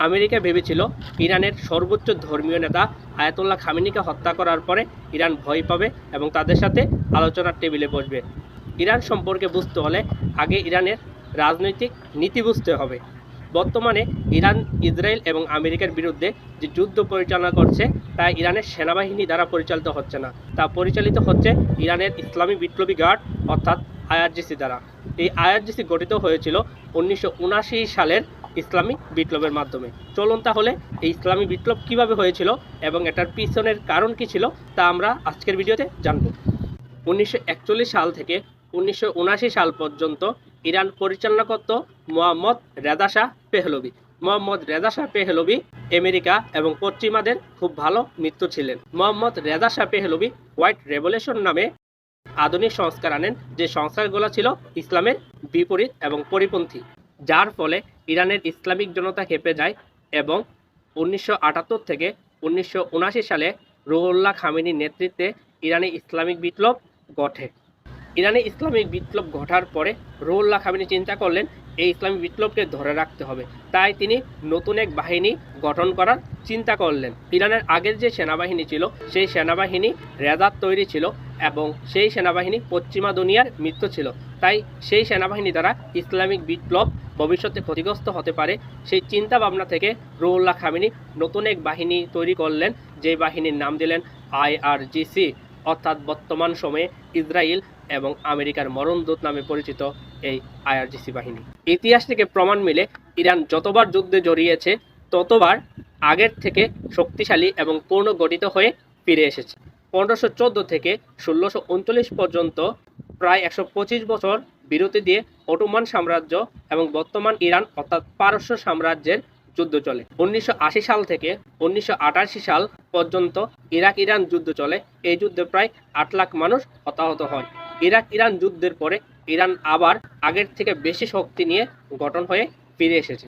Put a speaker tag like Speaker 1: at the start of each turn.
Speaker 1: America ভেবেছিল ইরানের সর্বোচ্চ ধর্মীয় নেতা আয়াতুল্লাহ খামেনিকে হত্যা করার পরে ইরান ভয় পাবে এবং তাদের সাথে আলোচনার টেবিলে বসবে। ইরান সম্পর্কে বুঝতে হলে আগে ইরানের রাজনৈতিক নীতি বুঝতে হবে। বর্তমানে ইরান ইসরায়েল এবং আমেরিকার বিরুদ্ধে যে যুদ্ধ পরিচালনা করছে তা ইরানের সেনাবাহিনী দ্বারা পরিচালিত হচ্ছে না, তা পরিচালিত হচ্ছে ইরানের ইসলামী বিপ্লবী গার্ড অর্থাৎ আইআরজিসি দ্বারা। এই আইআরজিসি গঠিত হয়েছিল 1979 সালের ইসলামী বিপ্লবের মাধ্যমে। চলুন তাহলে এই ইসলামী বিপ্লব কিভাবে হয়েছিল এবং এটার পিছনের কারণ কি ছিল তা আমরা আজকের ভিডিওতে জানব। 1941 সাল থেকে 1979 সাল পর্যন্ত ইরান পরিচালনা করত মোহাম্মদ রেজা শাহ পেহলভি। মোহাম্মদ রেজা শাহ পেহলভি আমেরিকা এবং পশ্চিমাদের খুব ভালো মিত্র ছিলেন। মোহাম্মদ রেজা শাহ পেহলভি হোয়াইট রেভলিউশন নামে আধুনিক সংস্কার আনেন, যে সংস্কারগুলো ছিল ইসলামের বিপরীত এবং পরিপন্থী, যার ফলে ইরানের ইসলামিক জনতা খেপে যায় এবং 1978 থেকে 1979 সালে রুহুল্লাহ খামেনির নেতৃত্বে ইরানে ইসলামিক বিপ্লব ঘটে। ইরানে ইসলামিক বিপ্লব ঘটার পরে রুহুল্লাহ খামেনি চিন্তা করলেন এই ইসলামিক বিপ্লবকে ধরে রাখতে হবে, তাই তিনি নতুন এক বাহিনী গঠন করার চিন্তা করলেন। ইরানের আগের যে সেনাবাহিনী ছিল সেই সেনাবাহিনী রেজাত তৈরি ছিল এবং সেই সেনাবাহিনী পশ্চিমা দুনিয়ার মিত্র ছিল, তাই সেই সেনাবাহিনী দ্বারা ইসলামিক বিপ্লব ভবিষ্যতে ক্ষতিগ্রস্ত হতে পারে। সেই চিন্তা ভাবনা থেকে রুহুল্লাহ খামেনি নতুন এক বাহিনী তৈরি করলেন, যে বাহিনীর নাম দিলেন আইআরজিসি, অর্থাৎ বর্তমান সময়ে ইসরায়েল এবং আমেরিকার মরণদূত নামে পরিচিত এই আইআরজিসি বাহিনী। ইতিহাস থেকে প্রমাণ মিলে ইরান যতবার যুদ্ধে জড়িয়েছে ততবার আগের থেকে শক্তিশালী এবং পুনর্গঠিত হয়ে ফিরে এসেছে। 1514 থেকে 1639 পর্যন্ত প্রায় 125 বছর বিরতি দিয়ে অটোমান সাম্রাজ্য এবং বর্তমান ইরান অর্থাৎ পারস্য সাম্রাজ্যের যুদ্ধ চলে। 1980 সাল থেকে 1988 সাল পর্যন্ত ইরাক ইরান যুদ্ধ চলে। এই যুদ্ধে প্রায় 8 লাখ মানুষ হতাহত হয়। ইরাক ইরান যুদ্ধের পরে ইরান আবার আগের থেকে বেশি শক্তি নিয়ে গঠন হয়ে ফিরে এসেছে।